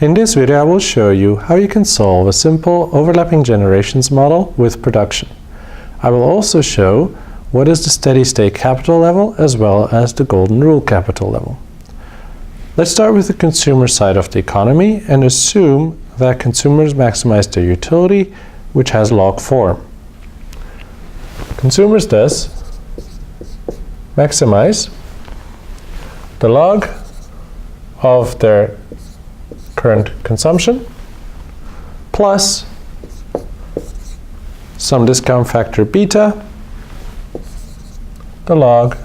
In this video I will show you how you can solve a simple overlapping generations model with production. I will also show what is the steady state capital level as well as the golden rule capital level. Let's start with the consumer side of the economy and assume that consumers maximize their utility, which has log form. Consumers thus maximize the log of their current consumption plus some discount factor beta, the log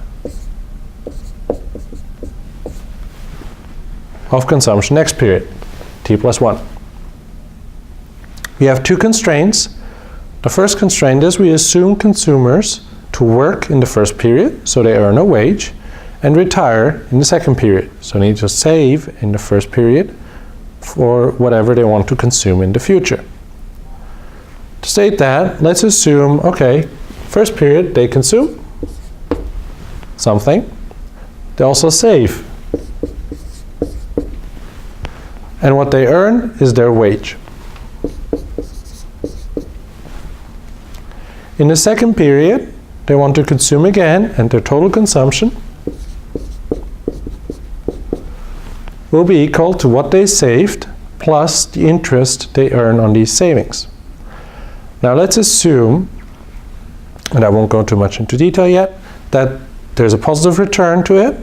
of consumption next period, t plus 1. We have two constraints. The first constraint is we assume consumers to work in the first period, so they earn a wage, and retire in the second period, so they need to save in the first period for whatever they want to consume in the future. To state that, let's assume, okay, first period they consume something, they also save, and what they earn is their wage. In the second period, they want to consume again, and their total consumption will be equal to what they saved plus the interest they earn on these savings. Now let's assume, and I won't go too much into detail yet, that there's a positive return to it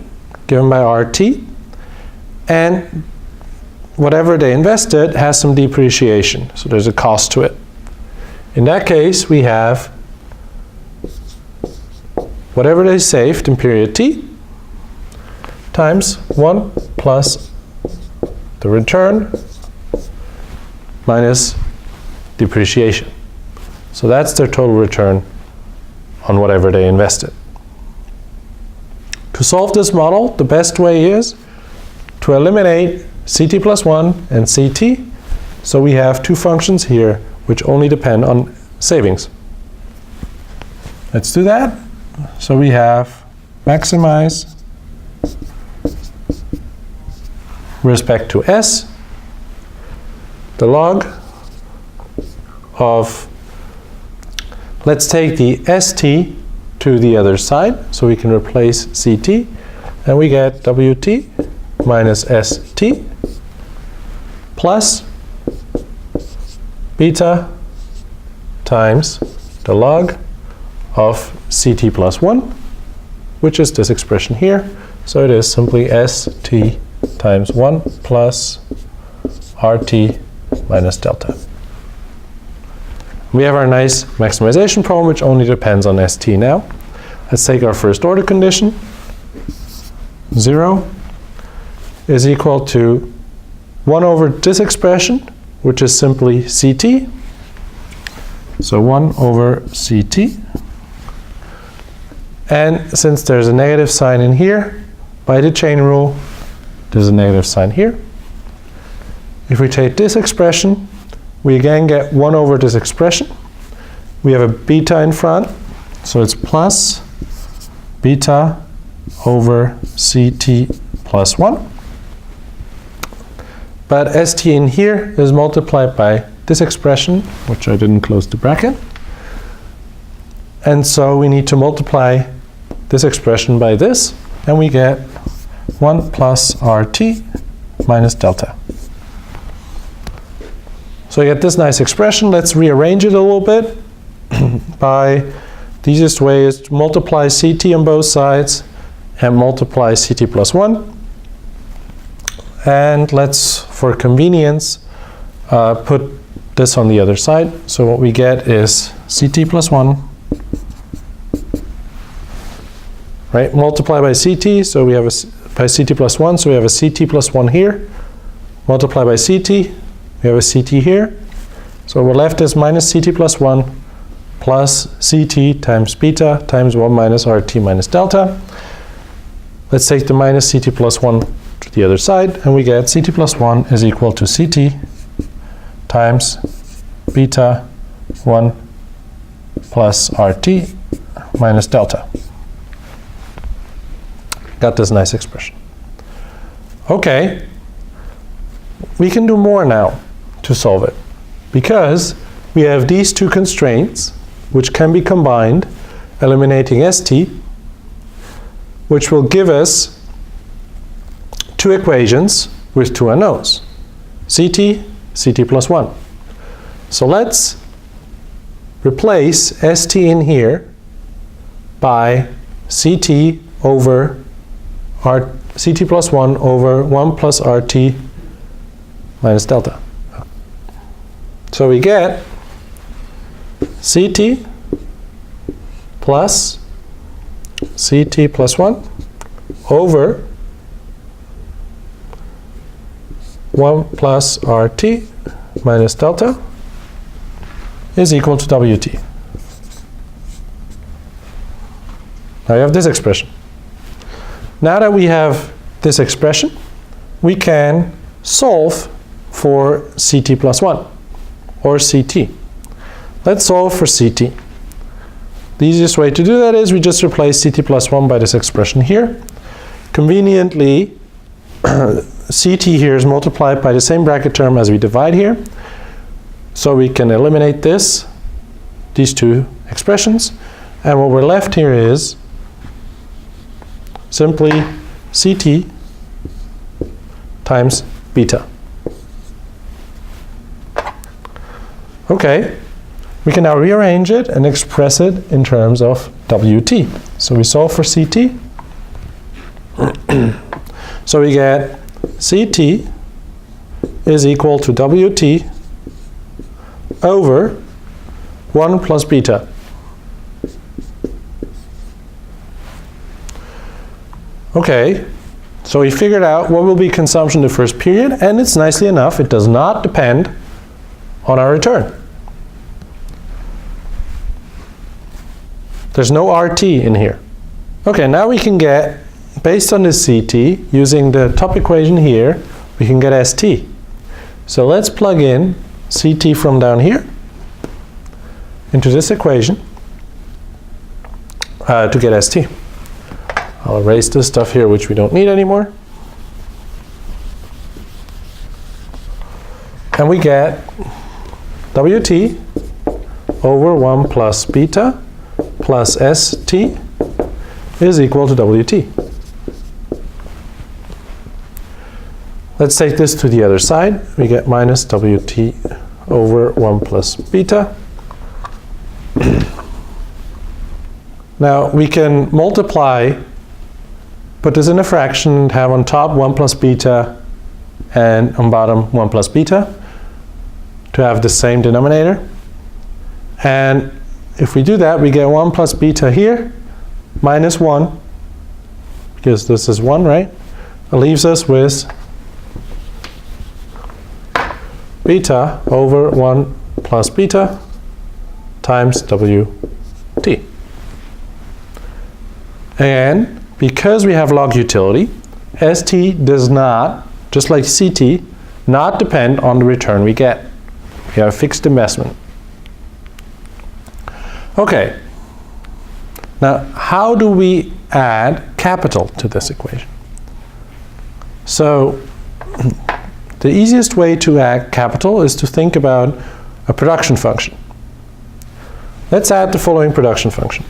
given by RT, and whatever they invested has some depreciation, so there's a cost to it. In that case, we have whatever they saved in period t times 1 plus the return minus depreciation. So that's their total return on whatever they invested. To solve this model, the best way is to eliminate ct plus 1 and ct, so we have two functions here which only depend on savings. Let's do that. So we have maximize respect to s, the log of, let's take the st to the other side, so we can replace ct, and we get wt minus st plus beta times the log of ct plus 1, which is this expression here. So it is simply st times 1 plus RT minus delta. We have our nice maximization problem, which only depends on ST now. Let's take our first order condition. 0 is equal to 1 over this expression, which is simply CT. So 1 over CT. And since there's a negative sign in here, by the chain rule, there's a negative sign here. If we take this expression, we again get 1 over this expression. We have a beta in front, so it's plus beta over CT plus 1. But ST in here is multiplied by this expression, which I didn't close the bracket. And so we need to multiply this expression by this, and we get 1 plus RT minus delta. So you get this nice expression. Let's rearrange it a little bit. By the easiest way is to multiply CT on both sides and multiply CT plus 1. And let's, for convenience, put this on the other side. So what we get is CT plus 1, right? Multiply by CT, so we have by CT plus 1, so we have a CT plus 1 here. Multiply by CT, we have a CT here. So what left is minus CT plus 1 plus CT times beta times 1 minus RT minus delta. Let's take the minus CT plus 1 to the other side, and we get CT plus 1 is equal to CT times beta 1 plus RT minus delta. Got this nice expression. Okay, we can do more now to solve it, because we have these two constraints which can be combined, eliminating st, which will give us two equations with two unknowns, ct, ct plus 1. So let's replace st in here by ct over ct plus 1 over 1 plus rt minus delta. So we get ct plus ct plus 1 over 1 plus rt minus delta is equal to wt. Now you have this expression. Now that we have this expression, we can solve for ct plus 1, or ct. Let's solve for ct. The easiest way to do that is we just replace ct plus 1 by this expression here. Conveniently, ct here is multiplied by the same bracket term as we divide here. So we can eliminate these two expressions. And what we're left here is simply ct times beta. Okay, we can now rearrange it and express it in terms of wt. So we solve for ct. So we get ct is equal to wt over 1 plus beta. Okay, so we figured out what will be consumption the first period, and it's nicely enough, it does not depend on our return. There's no RT in here. Okay, now we can get, based on this CT, using the top equation here, we can get ST. So let's plug in CT from down here into this equation to get ST. I'll erase this stuff here which we don't need anymore. And we get WT over 1 plus beta plus ST is equal to WT. Let's take this to the other side. We get minus WT over 1 plus beta. Now we can multiply, put this in a fraction, and have on top 1 plus beta and on bottom 1 plus beta to have the same denominator. And if we do that, we get 1 plus beta here minus 1, because this is 1, right? It leaves us with beta over 1 plus beta times WT. And because we have log utility, ST does not, just like CT, not depend on the return we get. We have a fixed investment. Okay. Now, how do we add capital to this equation? So, the easiest way to add capital is to think about a production function. Let's add the following production function.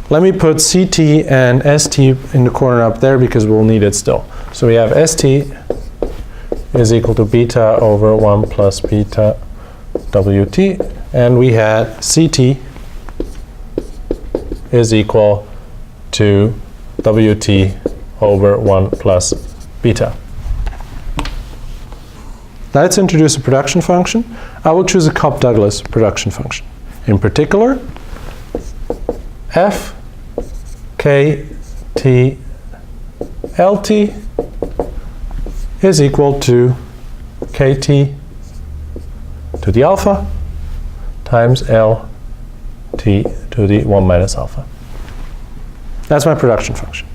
Let me put CT and ST in the corner up there because we'll need it still. So we have ST is equal to beta over 1 plus beta WT, and we had CT is equal to WT over 1 plus beta. Now let's introduce a production function. I will choose a Cobb-Douglas production function. In particular, F K T L T is equal to KT to the alpha times L T to the 1 minus alpha. That's my production function.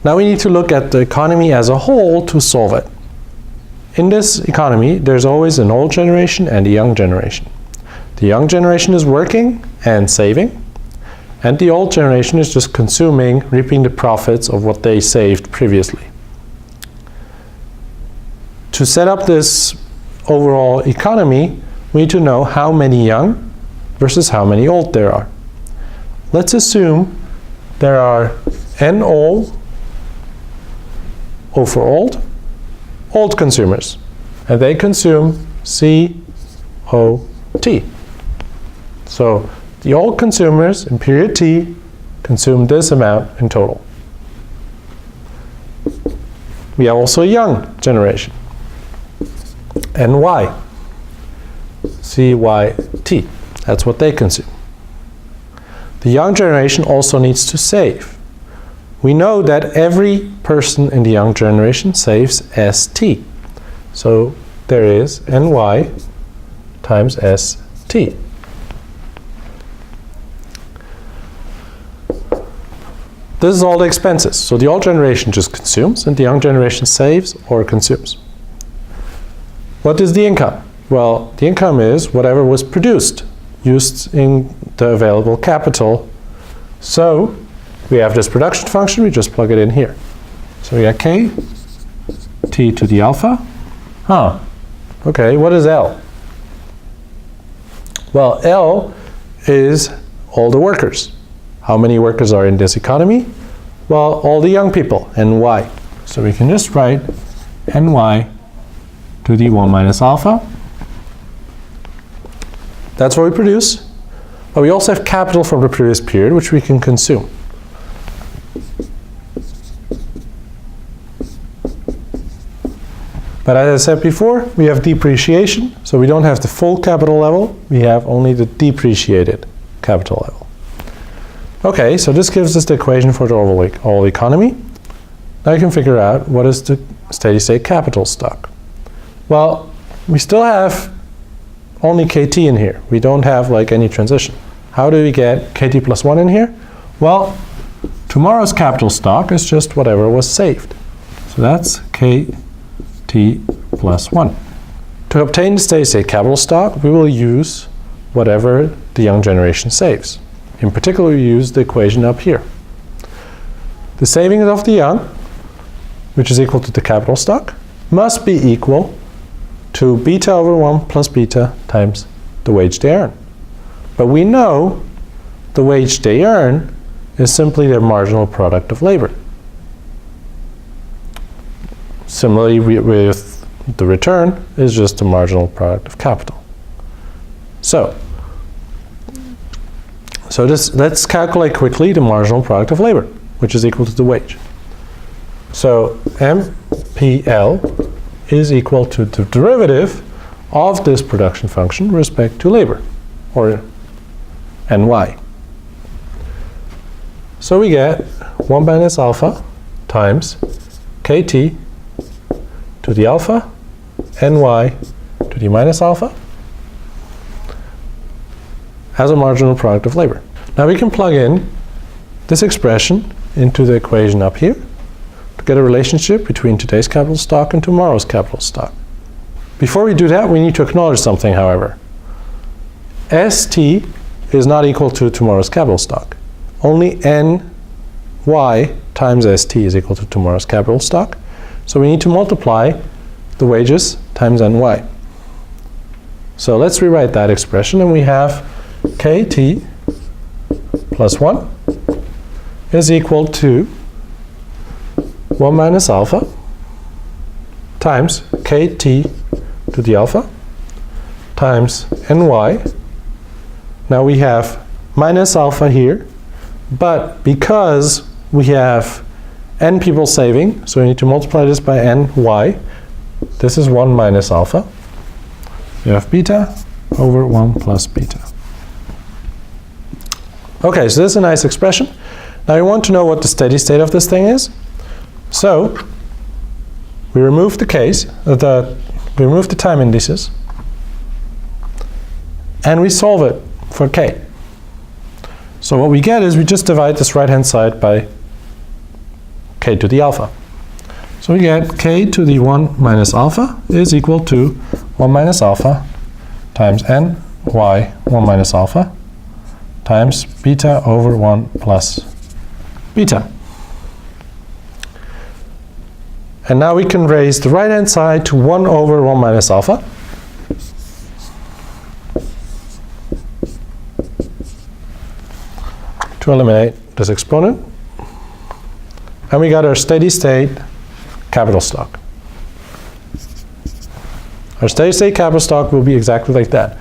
Now we need to look at the economy as a whole to solve it. In this economy, there's always an old generation and a young generation. The young generation is working and saving, And the old generation is just consuming, reaping the profits of what they saved previously. To set up this overall economy, we need to know how many young versus how many old there are. Let's assume there are n old, O for old consumers, and they consume COT. So the old consumers in period T consume this amount in total. We have also a young generation, NY, CYT. That's what they consume. The young generation also needs to save. We know that every person in the young generation saves ST. So there is NY times ST. This is all the expenses. So the old generation just consumes, and the young generation saves or consumes. What is the income? Well, the income is whatever was produced, used in the available capital. So we have this production function, we just plug it in here. So we got K, T to the alpha. Okay, what is L? Well, L is all the workers. How many workers are in this economy? Well, all the young people, NY. So we can just write NY to the 1 minus alpha. That's what we produce. But we also have capital from the previous period, which we can consume. But as I said before, we have depreciation, so we don't have the full capital level, we have only the depreciated capital level. Okay, so this gives us the equation for the overall economy. Now you can figure out what is the steady-state capital stock. Well, we still have only KT in here. We don't have like any transition. How do we get KT plus 1 in here? Well, tomorrow's capital stock is just whatever was saved. So that's KT plus 1. To obtain the steady-state capital stock, we will use whatever the young generation saves. In particular, we use the equation up here. The savings of the young, which is equal to the capital stock, must be equal to beta over 1 plus beta times the wage they earn. But we know the wage they earn is simply their marginal product of labor. Similarly, with the return is just the marginal product of capital. So let's calculate quickly the marginal product of labor, which is equal to the wage. So MPL is equal to the derivative of this production function with respect to labor, or NY. So we get 1 minus alpha times KT to the alpha, NY to the minus alpha, as a marginal product of labor. Now we can plug in this expression into the equation up here to get a relationship between today's capital stock and tomorrow's capital stock. Before we do that, we need to acknowledge something, however. ST is not equal to tomorrow's capital stock. Only NY times ST is equal to tomorrow's capital stock. So we need to multiply the wages times NY. So let's rewrite that expression, and we have KT plus 1 is equal to 1 minus alpha times KT to the alpha times NY. Now we have minus alpha here, but because we have n people saving, so we need to multiply this by NY, this is 1 minus alpha. You have beta over 1 plus beta. Okay, so this is a nice expression. Now we want to know what the steady state of this thing is. So we remove the we remove the time indices, and we solve it for k. So what we get is we just divide this right-hand side by k to the alpha. So we get k to the 1 minus alpha is equal to 1 minus alpha times NY 1 minus alpha times beta over 1 plus beta. And now we can raise the right-hand side to 1 over 1 minus alpha. To eliminate this exponent. And we got our steady state capital stock. Our steady state capital stock will be exactly like that.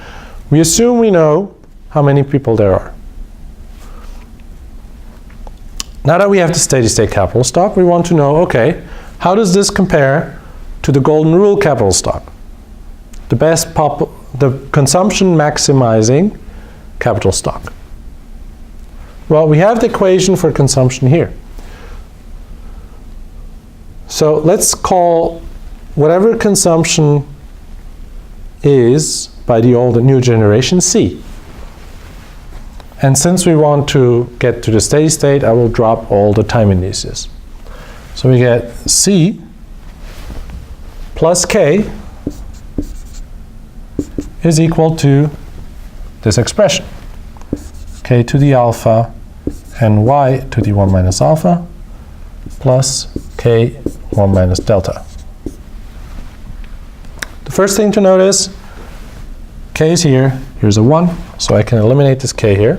We assume we know how many people there are. Now that we have the steady state capital stock, we want to know, okay, how does this compare to the golden rule capital stock? The consumption maximizing capital stock. Well, we have the equation for consumption here. So let's call whatever consumption is by the old and new generation C. And since we want to get to the steady state, I will drop all the time indices. So we get C plus K is equal to this expression. K to the alpha and y to the 1 minus alpha plus K 1 minus delta. The first thing to notice, K is here, here's a 1, so I can eliminate this K here.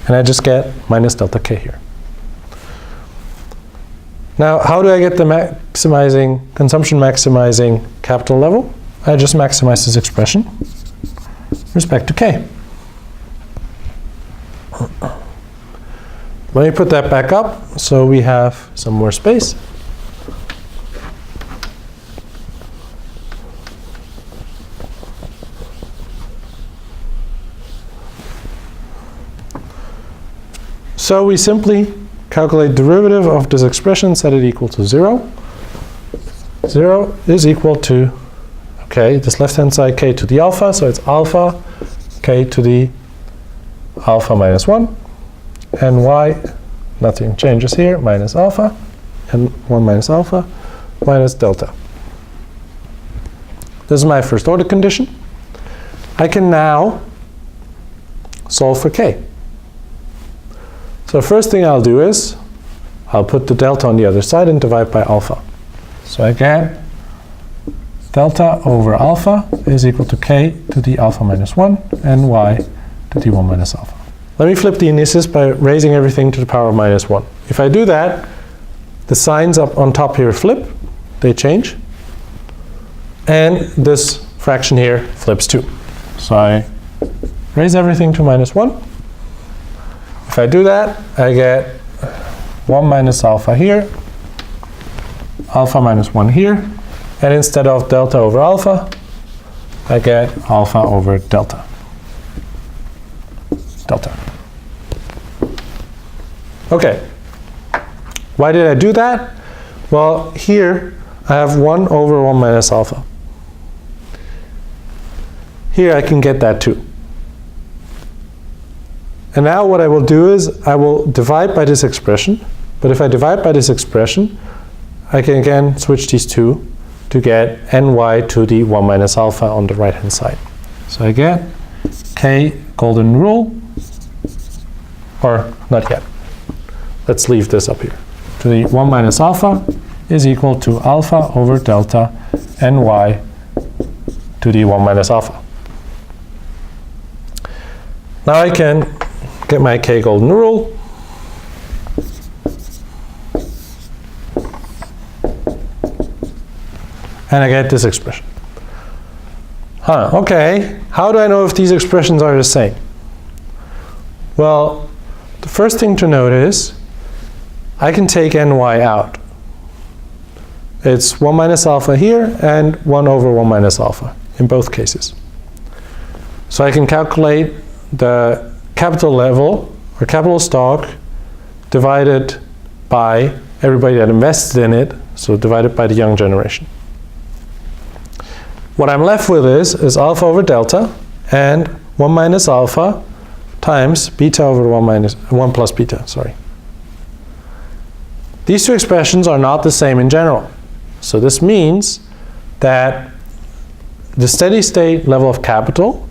And I just get minus delta K here. Now, how do I get the consumption maximizing capital level? I just maximize this expression with respect to K. Let me put that back up so we have some more space. So we simply calculate derivative of this expression, set it equal to 0. 0 is equal to, okay, this left-hand side K to the alpha, so it's alpha K to the alpha minus 1. And y, nothing changes here, minus alpha, and 1 minus alpha, minus delta. This is my first order condition. I can now solve for K. So first thing I'll do is, I'll put the delta on the other side and divide by alpha. So I get delta over alpha is equal to K to the alpha minus 1 and y to the 1 minus alpha. Let me flip the indices by raising everything to the power of minus 1. If I do that, the signs up on top here flip, they change, and this fraction here flips too. So I raise everything to minus 1. If I do that, I get 1 minus alpha here, alpha minus 1 here, and instead of delta over alpha, I get alpha over delta. Okay, why did I do that? Well, here I have 1 over 1 minus alpha. Here I can get that too. And now what I will do is I will divide by this expression, but if I divide by this expression, I can again switch these two to get ny to the 1 minus alpha on the right hand side. So I get K golden rule, or not yet. Let's leave this up here. To the 1 minus alpha is equal to alpha over delta ny to the 1 minus alpha. Now I can get my K golden rule. And I get this expression. Okay, how do I know if these expressions are the same? Well, the first thing to note is I can take ny out. It's 1 minus alpha here and 1 over 1 minus alpha in both cases. So I can calculate the capital level or capital stock divided by everybody that invested in it, so divided by the young generation. What I'm left with is alpha over delta and 1 minus alpha times beta over 1 plus beta, sorry. These two expressions are not the same in general. So this means that the steady state level of capital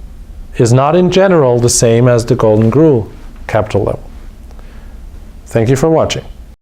is not in general the same as the golden rule capital level. Thank you for watching.